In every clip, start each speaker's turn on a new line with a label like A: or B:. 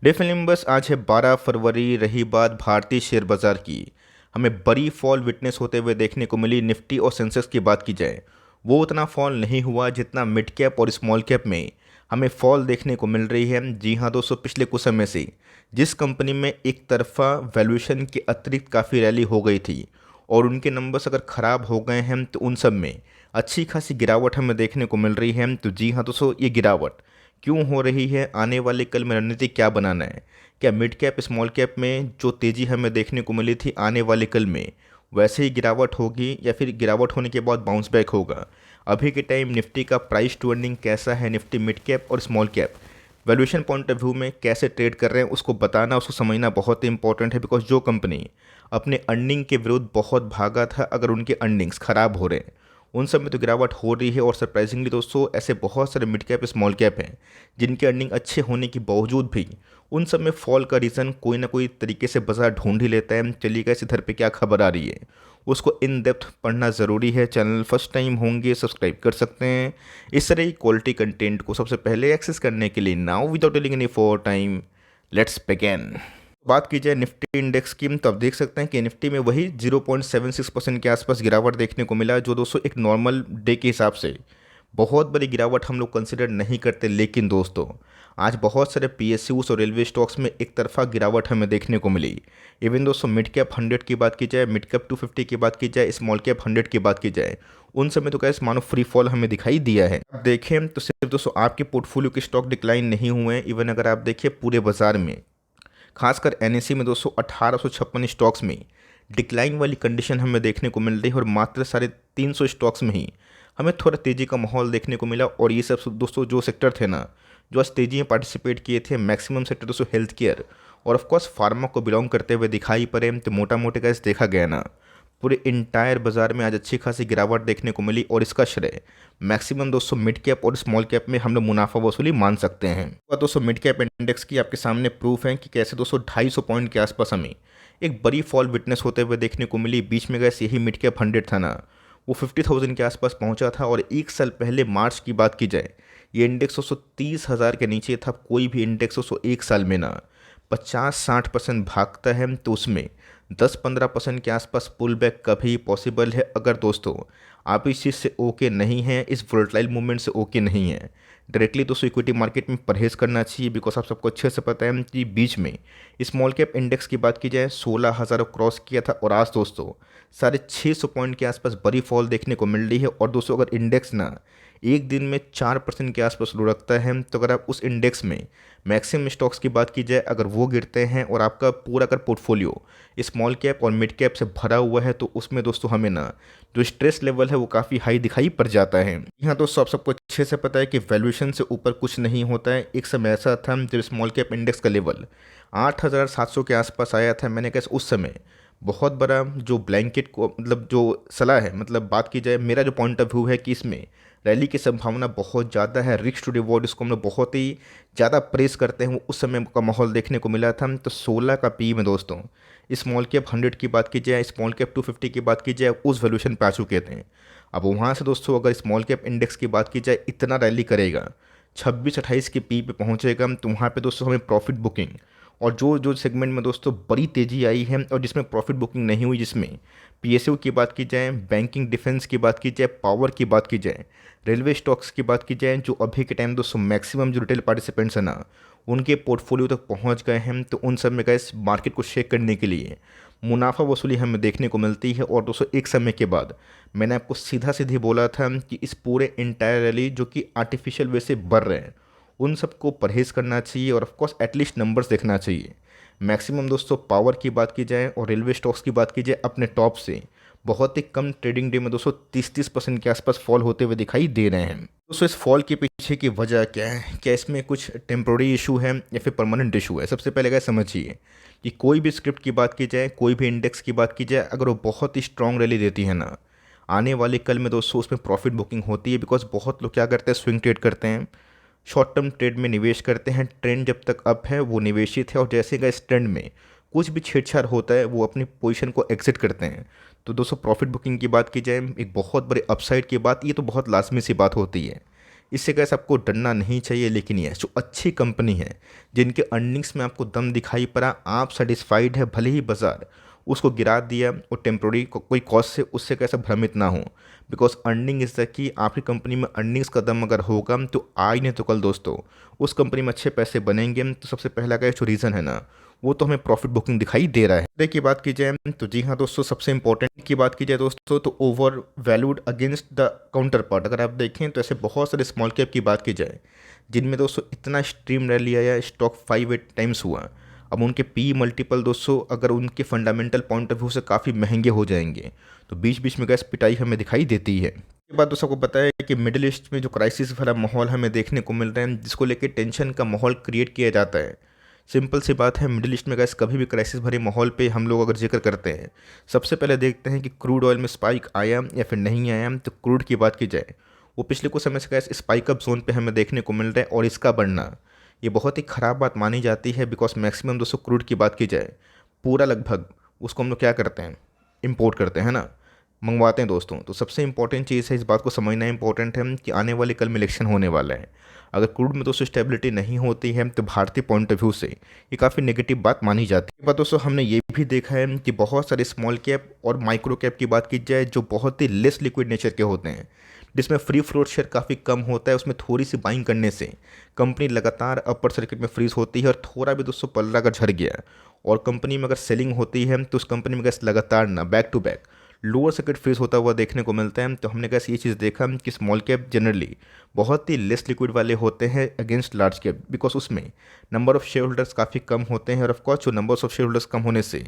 A: डिफिलिम्बस आज है 12 फरवरी। रही बात भारतीय शेयर बाजार की, हमें बड़ी फॉल विटनेस होते हुए देखने को मिली। निफ्टी और सेंसेक्स की बात की जाए, वो उतना फॉल नहीं हुआ जितना मिड कैप और स्मॉल कैप में हमें फॉल देखने को मिल रही है। जी हाँ दोस्तों, पिछले कुछ समय से जिस कंपनी में एक तरफा वैल्यूएशन के अतिरिक्त काफ़ी रैली हो गई थी और उनके नंबर्स अगर ख़राब हो गए हैं तो उन सब में अच्छी खासी गिरावट हमें देखने को मिल रही है। तो जी हाँ दोस्तों, ये गिरावट क्यों हो रही है, आने वाले कल में रणनीति क्या बनाना है, क्या मिड कैप स्मॉल कैप में जो तेज़ी हमें देखने को मिली थी आने वाले कल में वैसे ही गिरावट होगी या फिर गिरावट होने के बाद बाउंस बैक होगा। अभी के टाइम निफ्टी का प्राइस टू अर्निंग कैसा है, निफ्टी मिड कैप और small cap valuation point of view में कैसे ट्रेड कर रहे हैं, उसको बताना, उसको समझना बहुत ही इंपॉर्टेंट है। बिकॉज जो कंपनी अपने अर्निंग के विरुद्ध बहुत भागा था, अगर उनके अर्निंग्स खराब हो रहे हैं उन सब में तो गिरावट हो रही है। और सरप्राइजिंगली दोस्तों, ऐसे बहुत सारे मिड कैप स्मॉल कैप हैं जिनके अर्निंग अच्छे होने के बावजूद भी उन सब में फॉल का रीज़न कोई ना कोई तरीके से बाजार ढूंढ ही लेता है। चलिए गाइस, इधर पे क्या खबर आ रही है उसको इन डेप्थ पढ़ना ज़रूरी है। चैनल फर्स्ट टाइम होंगे सब्सक्राइब कर सकते हैं इस तरह की क्वालिटी कंटेंट को सबसे पहले एक्सेस करने के लिए। Now without telling any for time, let's begin. बात की जाए निफ्टी इंडेक्स की, तो आप देख सकते हैं कि निफ्टी में वही 0.76% के आसपास गिरावट देखने को मिला, जो दोस्तों एक नॉर्मल डे के हिसाब से बहुत बड़ी गिरावट हम लोग कंसिडर नहीं करते। लेकिन दोस्तों, आज बहुत सारे पीएसयूज और रेलवे स्टॉक्स में एक तरफा गिरावट हमें देखने को मिली। इवन दोस्तों, मिड कैप 100 की बात की जाए, मिड कैप 250 की बात की जाए, स्मॉल कैप 100 की बात की जाए, उन समय तो कैसे मानो फ्री फॉल हमें दिखाई दिया है। आप देखें तो सिर्फ दोस्तों आपके पोर्टफोलियो के स्टॉक डिक्लाइन नहीं हुए हैं। इवन अगर आप देखिए पूरे बाजार में, खासकर एनएससी में दोस्तों 1856 स्टॉक्स में डिक्लाइन वाली कंडीशन हमें देखने को मिल रही है और मात्र 350 स्टॉक्स में ही हमें थोड़ा तेज़ी का माहौल देखने को मिला। और ये सब दोस्तों जो सेक्टर थे ना, जो आज तेज़ी में पार्टिसिपेट किए थे, मैक्सिमम सेक्टर दोस्तों हेल्थ केयर और ऑफकोर्स फार्मा को बिलोंग करते हुए दिखाई पड़े। तो मोटा मोटे का देखा गया ना, पूरे इंटायर बाजार में आज अच्छी खासी गिरावट देखने को मिली। और इसका श्रेय मैक्सिमम दोस्तों मिड कैप और स्मॉल कैप में हम लोग मुनाफा वसूली मान सकते हैं। और दोस्तों मिड कैप इंडेक्स की आपके सामने प्रूफ है कि कैसे दोस्तों 250 पॉइंट के आसपास हमें एक बड़ी फॉल विटनेस होते हुए देखने को मिली। बीच में गैस यही मिड कैप 100 था ना, वो 50,000 के आसपास पहुंचा था। और एक साल पहले मार्च की बात की जाए, ये इंडेक्स दोस्तों 30,000 के नीचे था। कोई भी इंडेक्स दोस्तों एक साल में ना 50-60% भागता है, तो उसमें 10-15% के आसपास पुल बैक कभी पॉसिबल है। अगर दोस्तों आप इस चीज़ से ओके नहीं हैं, इस वोलेटाइल मूवमेंट से ओके नहीं हैं, डायरेक्टली दोस्तों इक्विटी मार्केट में परहेज़ करना चाहिए। बिकॉज आप सबको अच्छे से पता है कि बीच में स्मॉल कैप इंडेक्स की बात की जाए 16,000 क्रॉस किया था और आज दोस्तों 650 पॉइंट के आसपास बड़ी फॉल देखने को मिल रही है। और दोस्तों अगर इंडेक्स ना एक दिन में 4% के आसपास लुढ़कता है, तो अगर आप उस इंडेक्स में मैक्सिमम स्टॉक्स की बात की जाए, अगर वो गिरते हैं और आपका पूरा अगर पोर्टफोलियो स्मॉल कैप और मिड कैप से भरा हुआ है, तो उसमें दोस्तों हमें ना जो स्ट्रेस लेवल है वो काफ़ी हाई दिखाई पड़ जाता है। यहाँ दोस्तों आप सबको अच्छे से पता है कि वैल्यूएशन से ऊपर कुछ नहीं होता है। एक समय ऐसा था जब स्मॉल कैप इंडेक्स का लेवल 8,700 के आसपास आया था। मैंने कहा उस समय बहुत बड़ा जो ब्लैंकेट को मतलब जो सलाह है, मतलब बात की जाए, मेरा जो पॉइंट ऑफ व्यू है कि इसमें रैली की संभावना बहुत ज़्यादा है। रिस्क टू रिवॉर्ड इसको हम लोग बहुत ही ज़्यादा प्रेस करते हैं, वो उस समय का माहौल देखने को मिला था। तो 16 का पी में दोस्तों स्मॉल कैप 100 की बात की जाए, स्मॉल कैप 250 की बात की जाए, उस वैल्यूएशन पे आ चुके थे। अब वहाँ से दोस्तों अगर स्मॉल कैप इंडेक्स की बात की जाए, इतना रैली करेगा, 26-28 के पी पे पहुँचेगा, तो वहाँ पे दोस्तों हमें प्रॉफिट बुकिंग और जो जो सेगमेंट में दोस्तों बड़ी तेज़ी आई है और जिसमें प्रॉफिट बुकिंग नहीं हुई, जिसमें पीएसयू की बात की जाए, बैंकिंग डिफेंस की बात की जाए, पावर की बात की जाए, रेलवे स्टॉक्स की बात की जाए, जो अभी के टाइम दोस्तों मैक्सिमम जो रिटेल पार्टिसिपेंट्स हैं ना उनके पोर्टफोलियो तक पहुंच गए हैं, तो उन सब में गए मार्केट को शेक करने के लिए मुनाफा वसूली हमें देखने को मिलती है। और दोस्तों एक समय के बाद मैंने आपको सीधा सीधी बोला था कि इस पूरे इंटायर रैली जो कि आर्टिफिशियल वे से बढ़ रहे हैं, उन सबको परहेज़ करना चाहिए और ऑफकोर्स एटलीस्ट नंबर्स देखना चाहिए। मैक्सिमम दोस्तों पावर की बात की जाए और रेलवे स्टॉक्स की बात की जाए, अपने टॉप से बहुत ही कम ट्रेडिंग डे में दोस्तों 30-30% के आसपास फॉल होते हुए दिखाई दे रहे हैं। दोस्तों इस फॉल के पीछे की वजह क्या है, क्या इसमें कुछ टेम्प्रोरी इशू है या फिर परमानेंट इशू है? सबसे पहले क्या समझिए कि कोई भी स्क्रिप्ट की बात की जाए, कोई भी इंडेक्स की बात की जाए, अगर वो बहुत ही स्ट्रॉन्ग रैली देती है ना, आने वाले कल में दोस्तों उसमें प्रॉफिट बुकिंग होती है। बिकॉज बहुत लोग क्या करते हैं, स्विंग ट्रेड करते हैं, शॉर्ट टर्म ट्रेड में निवेश करते हैं। ट्रेंड जब तक अप है वो निवेशित है, और जैसे का इस ट्रेंड में कुछ भी छेड़छाड़ होता है वो अपनी पोजीशन को एग्जिट करते हैं। तो दोस्तों प्रॉफिट बुकिंग की बात की जाए, एक बहुत बड़े अपसाइड की बात, ये तो बहुत लाजमी सी बात होती है। इससे गैस आपको डरना नहीं चाहिए, लेकिन ये जो अच्छी कंपनी है, जिनके अर्निंग्स में आपको दम दिखाई पड़ा, आप सेटिस्फाइड है, भले ही बाजार उसको गिरा दिया और टेम्प्रोरी कोई कॉस्ट से, उससे कैसे भ्रमित ना हो। Because earning is the key. आपकी कंपनी में अर्निंग्स का दम अगर होगा तो आज नहीं तो कल दोस्तों उस कंपनी में अच्छे पैसे बनेंगे। तो सबसे पहला का जो रीज़न है ना, वो तो हमें प्रॉफिट बुकिंग दिखाई दे रहा है। देखिए बात की जाए तो जी हाँ दोस्तों, सबसे इंपॉर्टेंट की बात की जाए दोस्तों तो over valued against the counter part. अगर आप देखें तो ऐसे बहुत सारे स्मॉल कैप की बात की जाए जिनमें दोस्तों इतना स्ट्रीम रैली आया, स्टॉक 5-8 टाइम्स हुआ। अब उनके पी मल्टीपल दोस्तों अगर उनके फंडामेंटल पॉइंट ऑफ व्यू से काफ़ी महंगे हो जाएंगे, तो बीच बीच में गैस पिटाई हमें दिखाई देती है। ये बात दोस्तों को पता है कि मिडिल ईस्ट में जो क्राइसिस वाला माहौल हमें देखने को मिल रहा है, जिसको लेकर टेंशन का माहौल क्रिएट किया जाता है। सिंपल सी बात है, मिडिल ईस्ट में गैस कभी भी क्राइसिस भरे माहौल पे हम लोग अगर जिक्र करते हैं, सबसे पहले देखते हैं कि क्रूड ऑयल में स्पाइक आया या फिर नहीं आया। तो क्रूड की बात की जाए, वो पिछले कुछ समय से गैस स्पाइक अप जोन पे हमें देखने को मिल रहा है, और इसका बढ़ना ये बहुत ही ख़राब बात मानी जाती है। बिकॉज मैक्सिमम दोस्तों क्रूड की बात की जाए, पूरा लगभग उसको हम लोग क्या करते हैं, इम्पोर्ट करते हैं ना, मंगवाते हैं दोस्तों। तो सबसे इंपॉर्टेंट चीज़ है, इस बात को समझना इंपॉर्टेंट है कि आने वाले कल में इलेक्शन होने वाला है। अगर क्रूड में दोस्तों स्टेबिलिटी नहीं होती है तो भारतीय पॉइंट ऑफ व्यू से ये काफ़ी नेगेटिव बात मानी जाती है। बात दोस्तों हमने ये भी देखा है कि बहुत सारे स्मॉल कैप और माइक्रो कैप की बात की जाए जो बहुत ही लेस लिक्विड नेचर के होते हैं, जिसमें फ्री फ्लोट शेयर काफ़ी कम होता है, उसमें थोड़ी सी बाइंग करने से कंपनी लगातार अपर सर्किट में फ्रीज होती है। और थोड़ा भी दोस्तों पल्ला अगर झड़ गया और कंपनी में अगर सेलिंग होती है तो उस कंपनी में गैस लगातार ना back to back lower circuit freeze होता हुआ देखने को मिलता है। तो हमने कैसे ये चीज़ देखा कि स्मॉल कैप जनरली बहुत ही लेस लिक्विड वाले होते हैं अगेंस्ट लार्ज कैप, बिकॉज उसमें नंबर ऑफ शेयर होल्डर्स काफ़ी कम होते हैं। और ऑफकोर्स जो नंबर्स ऑफ शेयर होल्डर्स कम होने से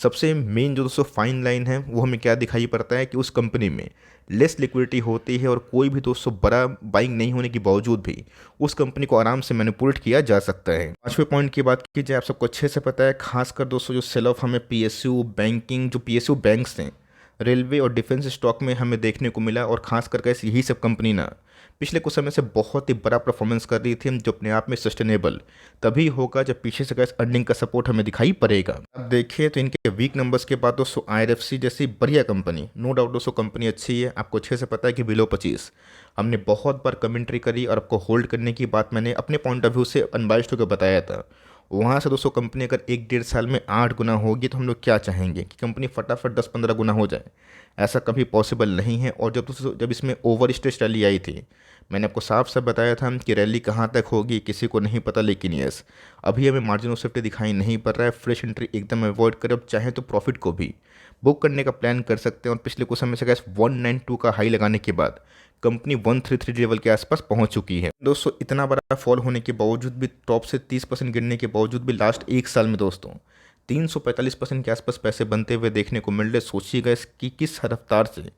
A: सबसे मेन जो दोस्तों फाइन लाइन है वो हमें क्या दिखाई पड़ता है कि उस कंपनी में लेस लिक्विडिटी होती है, और कोई भी दोस्तों बड़ा बाइंग नहीं होने के बावजूद भी उस कंपनी को आराम से मैनिपुलेट किया जा सकता है। पांचवें पॉइंट की बात की जाए, आप सबको अच्छे से पता है, खासकर दोस्तों जो सेल ऑफ हमें पीएसयू बैंकिंग, जो पीएसयू बैंक्स हैं, रेलवे और डिफेंस स्टॉक में हमें देखने को मिला। और खास करके यही सब कंपनी ना पिछले कुछ समय से बहुत ही बड़ा परफॉर्मेंस कर रही थी, जो अपने आप में सस्टेनेबल तभी होगा जब पीछे से गैस अर्निंग का सपोर्ट हमें दिखाई पड़ेगा। अब देखिए तो इनके वीक नंबर्स के बाद दोस्तों आईआरएफसी जैसी बढ़िया कंपनी, नो डाउट दोस्तों कंपनी अच्छी है, आपको अच्छे से पता है कि बिलो 25 हमने बहुत बार कमेंट्री करी और आपको होल्ड करने की बात मैंने अपने पॉइंट ऑफ व्यू से अनबाइस्ड होकर बताया था। वहाँ से दोस्तों कंपनी अगर 1-1.5 साल में 8 गुना होगी तो हम लोग क्या चाहेंगे कि कंपनी फटाफट 10-15 गुना हो जाए। ऐसा कभी पॉसिबल नहीं है। और जब इसमें ओवर स्ट्रेच रैली आई थी, मैंने आपको साफ साफ बताया था कि रैली कहाँ तक होगी किसी को नहीं पता, लेकिन यस अभी हमें मार्जिन ऑफ सेफ्टी दिखाई नहीं पड़ रहा है। फ्रेश एंट्री एकदम अवॉइड करें। अब चाहे तो प्रॉफिट को भी बुक करने का प्लान कर सकते हैं। और पिछले कुछ समय से गैस 192 का हाई लगाने के बाद कंपनी 133 लेवल के आसपास पहुंच चुकी है दोस्तों। इतना बड़ा फॉल होने के बावजूद भी, टॉप से 30% गिरने के बावजूद भी लास्ट एक साल में दोस्तों 345% के आसपास पैसे बनते हुए देखने को मिल रहे। सोचिएगा इसकी किस रफ्तार से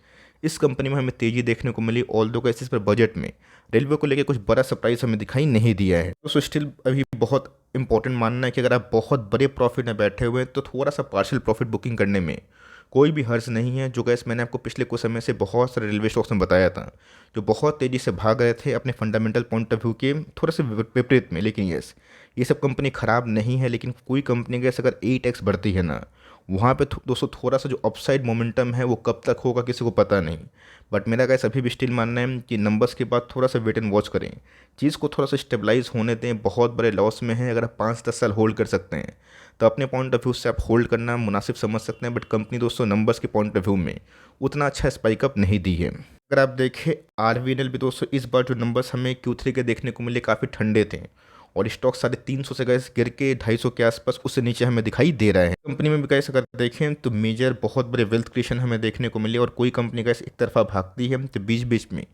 A: इस कंपनी में हमें तेजी देखने को मिली। ऑल दो इस पर बजट में रेलवे को लेकर कुछ बड़ा सरप्राइज हमें दिखाई नहीं दिया है। तो स्टिल अभी बहुत इंपॉर्टेंट मानना है कि अगर आप बहुत बड़े प्रॉफिट में बैठे हुए हैं तो थोड़ा सा पार्शियल प्रॉफिट बुकिंग करने में कोई भी हर्ज नहीं है। जो गैस मैंने आपको पिछले कुछ समय से बहुत सारे रेलवे स्टॉक्स में बताया था जो बहुत तेज़ी से भाग रहे थे अपने फंडामेंटल पॉइंट ऑफ व्यू के थोड़ा से विपरीत में। लेकिन यस ये सब कंपनी ख़राब नहीं है, लेकिन कोई कंपनी गैस अगर 8x बढ़ती है ना, वहाँ पे दोस्तों थोड़ा सा जो अपसाइड मोमेंटम है वो कब तक होगा किसी को पता नहीं। बट मेरा गैस अभी भी स्टिल मानना है कि नंबर्स के बाद थोड़ा सा वेट एंड वॉच करें, चीज़ को थोड़ा सा स्टेबलाइज होने दें। बहुत बड़े लॉस में है, अगर आप 5-10 साल होल्ड कर सकते हैं तो अपने पॉइंट ऑफ व्यू से आप होल्ड करना मुनासिब समझ सकते हैं। बट कंपनी दोस्तों नंबर्स के पॉइंट ऑफ व्यू में उतना अच्छा स्पाइकअप नहीं दी है। अगर आप देखें आरवीएनएल भी दोस्तों इस बार जो नंबर्स हमें Q3 के देखने को मिले काफ़ी ठंडे थे, और स्टॉक 350 से गैस गिर के 250 के आसपास उससे नीचे हमें दिखाई दे रहा है। कंपनी में भी गैस अगर देखें तो मेजर बहुत बड़े वेल्थ क्रिएशन हमें देखने को मिले, और कोई कंपनी गैस एक तरफा भागती है तो बीच बीच में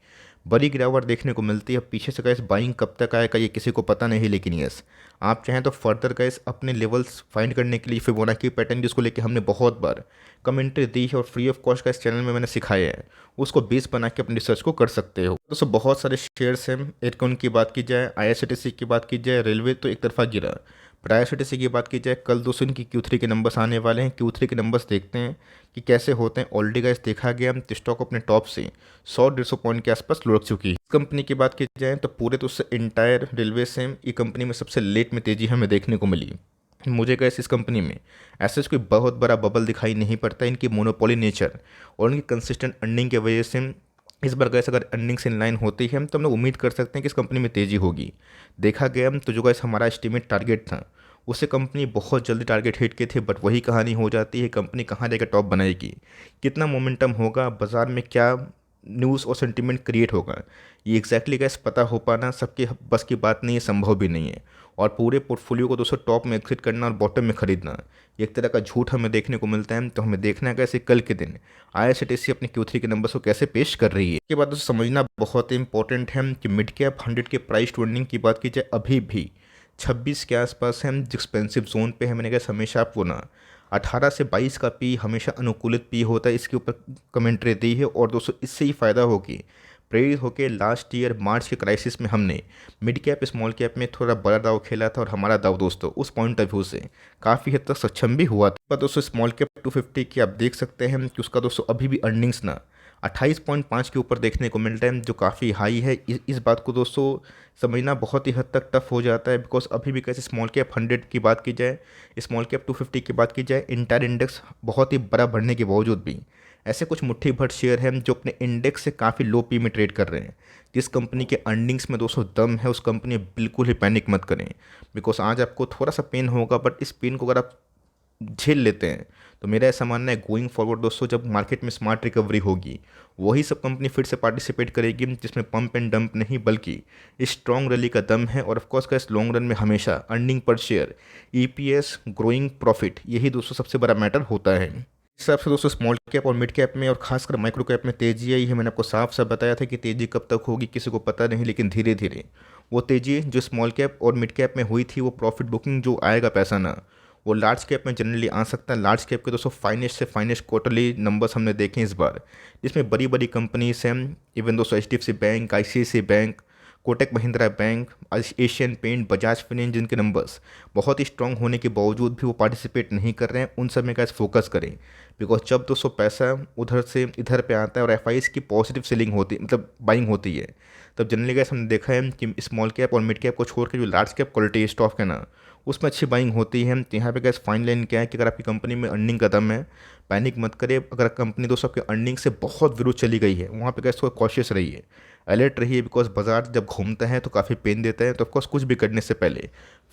A: बड़ी गिरावट देखने को मिलती है। पीछे से गैस बाइंग कब तक आएगा ये किसी को पता नहीं, लेकिन यस आप चाहें तो फर्दर गैस अपने लेवल्स फाइंड करने के लिए फिबोनाची पैटर्न जिसको लेके हमने बहुत बार कमेंट्री दी है और फ्री ऑफ कॉस्ट का इस चैनल में मैंने सिखाया है, उसको बेस बना के अपनी रिसर्च को कर सकते हो। दोस्तों बहुत सारे शेयर्स हैं। एयरकॉन की बात की जाए, आईआरसीटीसी की बात की जाए, रेलवे तो एक तरफा गिरा। पर आईआरसीटीसी की बात की जाए, कल दोस्तों इनकी Q3 के नंबर्स आने वाले हैं। Q3 के नंबर्स देखते हैं कि कैसे होते हैं। ऑलरेडी गाइस देखा गया स्टॉक अपने टॉप से 100-150 पॉइंट के आसपास लुढ़क चुकी है। कंपनी की बात की जाए तो पूरे तो उससे इंटायर रेलवे से ये कंपनी में सबसे लेट में तेजी हमें देखने को मिली। मुझे कैसे इस कंपनी में ऐसे कोई बहुत बड़ा बबल दिखाई नहीं पड़ता। इनकी मोनोपोली नेचर और इनकी कंसिस्टेंट अर्निंग की वजह से इस बार गैस अगर अर्निंग्स इन लाइन होती है तो हम लोग उम्मीद कर सकते हैं कि इस कंपनी में तेज़ी होगी। देखा गया तो जो गैस हमारा एस्टीमेट टारगेट था उससे कंपनी बहुत जल्दी टारगेट हिट के थे, बट वही कहानी हो जाती है, कंपनी कहाँ लेकर टॉप बनाएगी, कितना मोमेंटम होगा बाज़ार में, क्या न्यूज़ और सेंटीमेंट क्रिएट होगा, ये एग्जैक्टली गैस पता हो पाना सबके बस की बात नहीं है, संभव भी नहीं है। और पूरे पोर्टफोलियो को दोस्तों टॉप में एग्जिट करना और बॉटम में खरीदना ये एक तरह का झूठ हमें देखने को मिलता है। तो हमें देखना है कैसे कल के दिन आईआरसीटीसी अपने Q3 के नंबर्स को कैसे पेश कर रही है। इसके बाद दोस्तों समझना बहुत इंपॉर्टेंट है कि मिड कैप 100 के प्राइस टू अर्निंग की बात की जाए अभी भी 26 के आसपास है, जो एक्सपेंसिव जोन पे है। मैंने कहा हमेशा आपको ना 18 से 22 का पी हमेशा अनुकूलित पी होता है, इसके ऊपर कमेंट्री दी है। और दोस्तों इससे ही फ़ायदा होगी प्रेरित होकर लास्ट ईयर मार्च के क्राइसिस में हमने मिड कैप स्मॉल कैप में थोड़ा बड़ा दाव खेला था, और हमारा दाव दोस्तों उस पॉइंट ऑफ व्यू से काफ़ी हद तक सक्षम भी हुआ था। पर दोस्तों स्मॉल कैप 250 की आप देख सकते हैं कि उसका दोस्तों अभी भी अर्निंग्स ना 28.5 के ऊपर देखने को मिल रहा है, जो काफ़ी हाई है। इस बात को दोस्तों समझना बहुत ही हद तक टफ हो जाता है, बिकॉज अभी भी कैसे स्मॉल कैप 100 की बात की जाए, स्मॉल कैप 250 की बात की जाए, इंटायर इंडेक्स बहुत ही बड़ा बढ़ने के बावजूद भी ऐसे कुछ मुट्ठी भर शेयर हैं जो अपने इंडेक्स से काफ़ी लो पी में ट्रेड कर रहे हैं। जिस कंपनी के अर्निंग्स में दोस्तों दम है उस कंपनी में बिल्कुल ही पैनिक मत करें, बिकॉज आज आपको थोड़ा सा पेन होगा, बट इस पेन को अगर आप झेल लेते हैं तो मेरा ऐसा मानना है गोइंग फॉरवर्ड दोस्तों जब मार्केट में स्मार्ट रिकवरी होगी वही सब कंपनी फिर से पार्टिसिपेट करेगी, जिसमें पंप एंड डंप नहीं बल्कि स्ट्रॉन्ग रैली का दम है। और ऑफकोर्स का इस लॉन्ग रन में हमेशा earning per share, EPS, growing profit, यही दोस्तों सबसे बड़ा मैटर होता है। इस हिसाब से दोस्तों स्मॉल कैप और मिड कैप में और खासकर माइक्रो कैप में तेजी आई है। मैंने आपको साफ साफ बताया था कि तेजी कब तक होगी किसी को पता नहीं, लेकिन धीरे धीरे वो तेजी जो स्मॉल कैप और मिड कैप में हुई थी वो प्रॉफिट बुकिंग जो आएगा पैसा ना वो लार्ज कैप में जनरली आ सकता है। लार्ज कैप के दोस्तों फाइनेस्ट से फाइनेस्ट क्वार्टरली नंबर्स हमने देखे इस बार, जिसमें बड़ी बड़ी कंपनीज हैं, इवन दोस्तों HDFC bank, ICICI bank, Kotak Mahindra bank, Asian paint, Bajaj finance, जिनके नंबर्स बहुत ही स्ट्रांग होने के बावजूद भी वो पार्टिसिपेट नहीं कर रहे हैं, उन सब में कैसे फोकस करें। बिकॉज जब दोस्तों पैसा उधर से इधर पे आता है और एफआईज की पॉजिटिव सेलिंग होती मतलब बाइंग होती है, तब जनरली गैस हमने देखा है कि स्मॉल कैप और मिड कैप को छोड़ के जो लार्ज कैप क्वालिटी स्टॉक है ना उसमें अच्छी बाइंग होती है। तो यहाँ पे गैस फाइन लाइन क्या है कि अगर आपकी कंपनी में अर्निंग का दम है पैनिक मत करिए। अगर कंपनी दोस्तों आपकी अर्निंग से बहुत विरुद्ध चली गई है वहाँ पे गैस थोड़ा कॉशियस रहिए, अलर्ट रहिए, बिकॉज बाजार जब घूमता है तो काफ़ी पेन देता है। तो ऑफकोर्स कुछ भी करने से पहले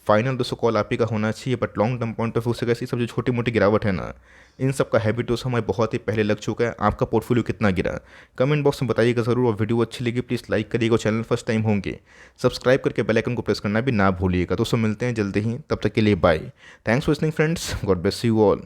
A: फाइनल दोस्तों कॉल आप ही का होना चाहिए। But long term point of view से कैसी सब जो छोटी मोटी गिरावट है ना इन सब का हैबिट दोस्तों हमें बहुत ही पहले लग चुका है। आपका पोर्टफोलियो कितना गिरा कमेंट बॉक्स में बताइएगा ज़रूर। और वीडियो अच्छी लगी प्लीज़ लाइक करिएगा, चैनल फर्स्ट टाइम होंगे सब्सक्राइब करके बेल आइकन को प्रेस करना भी ना भूलिएगा। दोस्तों मिलते हैं जल्दी ही, तब तक के लिए bye. Thanks for listening friends, God bless you all.